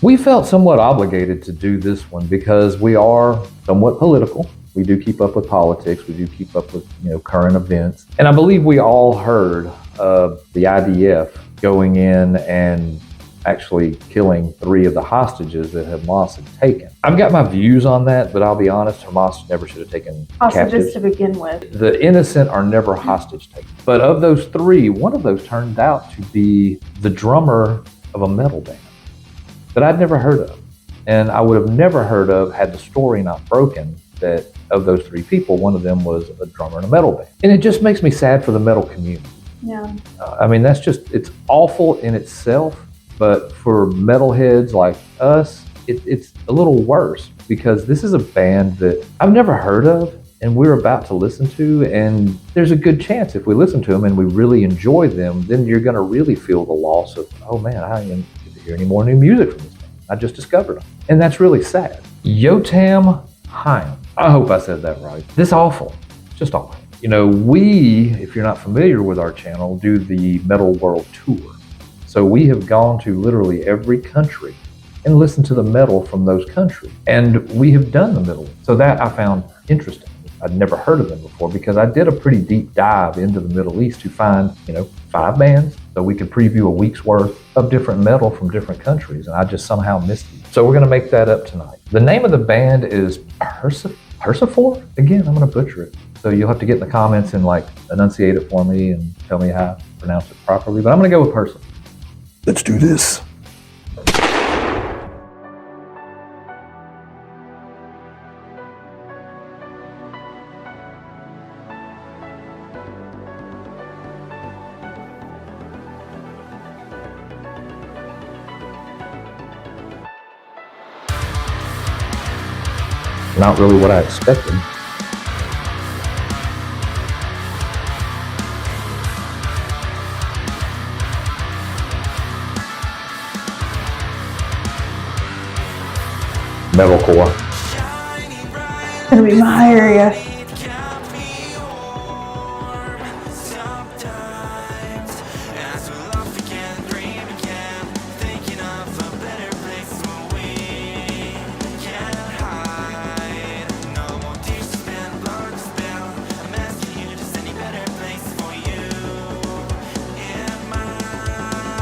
We felt somewhat obligated to do this one because we are somewhat political. We do keep up with politics. We do keep up with, current events. And I believe we all heard of the IDF going in and actually killing 3 of the hostages that Hamas had taken. I've got my views on that, but I'll be honest, Hamas never should have taken hostages captives. To begin with. The innocent are never hostage taken. But of those 3, one of those turned out to be the drummer of a metal band that I'd never heard of. And I would have never heard of had the story not broken that of those 3 people, one of them was a drummer in a metal band. And it just makes me sad for the metal community. Yeah. It's awful in itself, but for metalheads like us, it's a little worse because this is a band that I've never heard of and we're about to listen to, and there's a good chance if we listen to them and we really enjoy them, then you're gonna really feel the loss of, oh man, I didn't get to hear any more new music from this band. I just discovered them. And that's really sad. Yotam Haim. I hope I said that right. This awful, just awful. We, if you're not familiar with our channel, do the Metal World Tour. So we have gone to literally every country and listened to the metal from those countries. And we have done the Middle East. So that I found interesting. I'd never heard of them before because I did a pretty deep dive into the Middle East to find, 5 bands so we could preview a week's worth of different metal from different countries. And I just somehow missed it. So we're gonna make that up tonight. The name of the band is Percephore? Again, I'm gonna butcher it. So you'll have to get in the comments and enunciate it for me and tell me how to pronounce it properly. But I'm gonna go with Percephore. Let's do this. Not really what I expected. Metalcore. It's gonna be my area.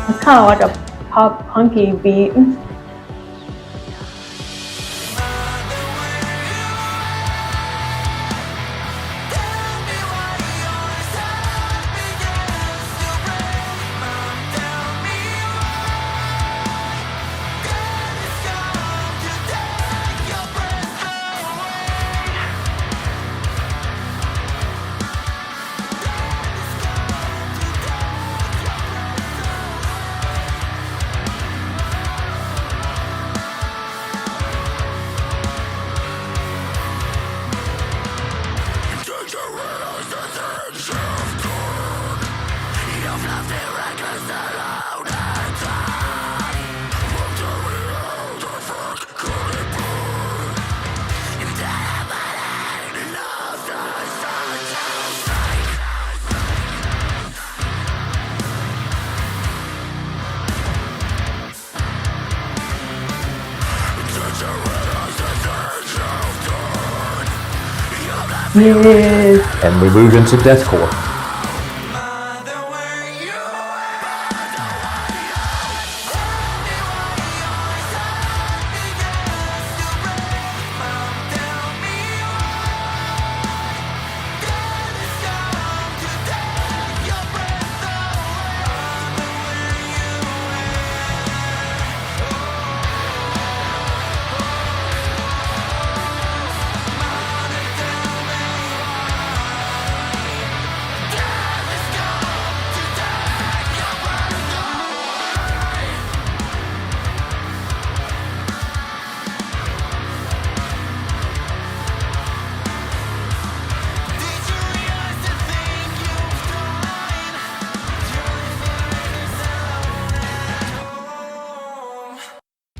It's kind of like a pop punky beat. Yes. And we move into deathcore.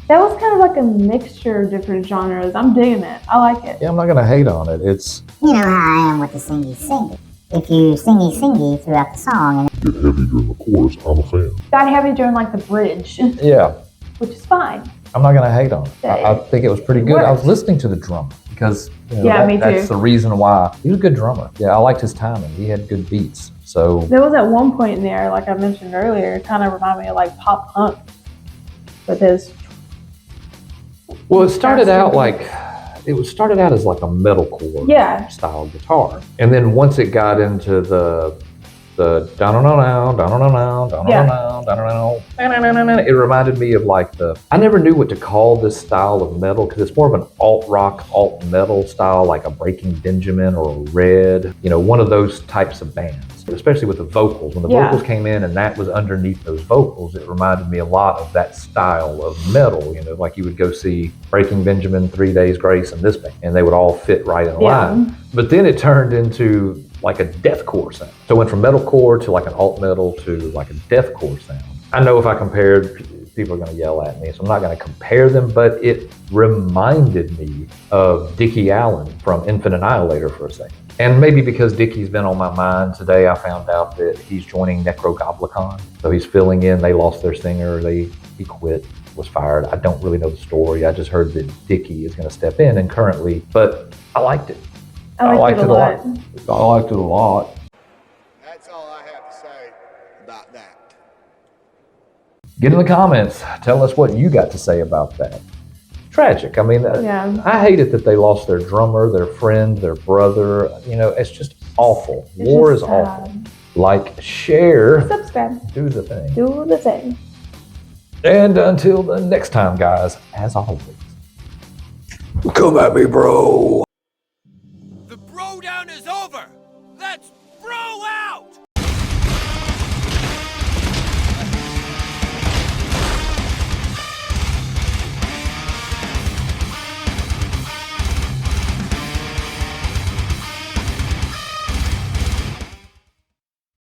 That was kind of like a mixture of different genres. I'm digging it. I like it. Yeah, I'm not gonna hate on it. It's you know how I am with the singy. If you singy throughout the song and get heavy during the chorus, I'm a fan. Got heavy during like the bridge. Yeah. Which is fine. I'm not gonna hate on it. Yeah, I think it was pretty it good. I was works. listening to the drummer because Me that's too. the reason why he was a good drummer. Yeah, I liked his timing. He had good beats. So There was at one point in there, like I mentioned earlier, it kind of reminded me of like pop punk with his. well, it started out as like a metalcore style guitar, and then once it got into the it reminded me of like I never knew what to call this style of metal because it's more of an alt rock, alt metal style, like a Breaking Benjamin or a Red, one of those types of bands, especially with the vocals. When the vocals came in and that was underneath those vocals, it reminded me a lot of that style of metal, like you would go see Breaking Benjamin, 3 Days Grace, and this band, and they would all fit right in line. But then it turned into like a deathcore sound. So it went from metalcore to like an alt metal to like a deathcore sound. I know if I compared, people are going to yell at me, so I'm not going to compare them, but it reminded me of Dickie Allen from Infant Annihilator for a second. And maybe because Dickie's been on my mind today, I found out that he's joining Necrogoblicon. So he's filling in. They lost their singer. He quit, was fired. I don't really know the story. I just heard that Dickie is going to step in and currently, but I liked it. I liked it a lot. I liked it a lot. That's all I have to say about that. Get in the comments. Tell us what you got to say about that. Tragic. I mean, I hate it that they lost their drummer, their friend, their brother. It's just awful. War is awful. Like, share, subscribe, do the thing. Do the thing. And until the next time, guys, as always, come at me, bro. The Brodown is over! Let's bro out!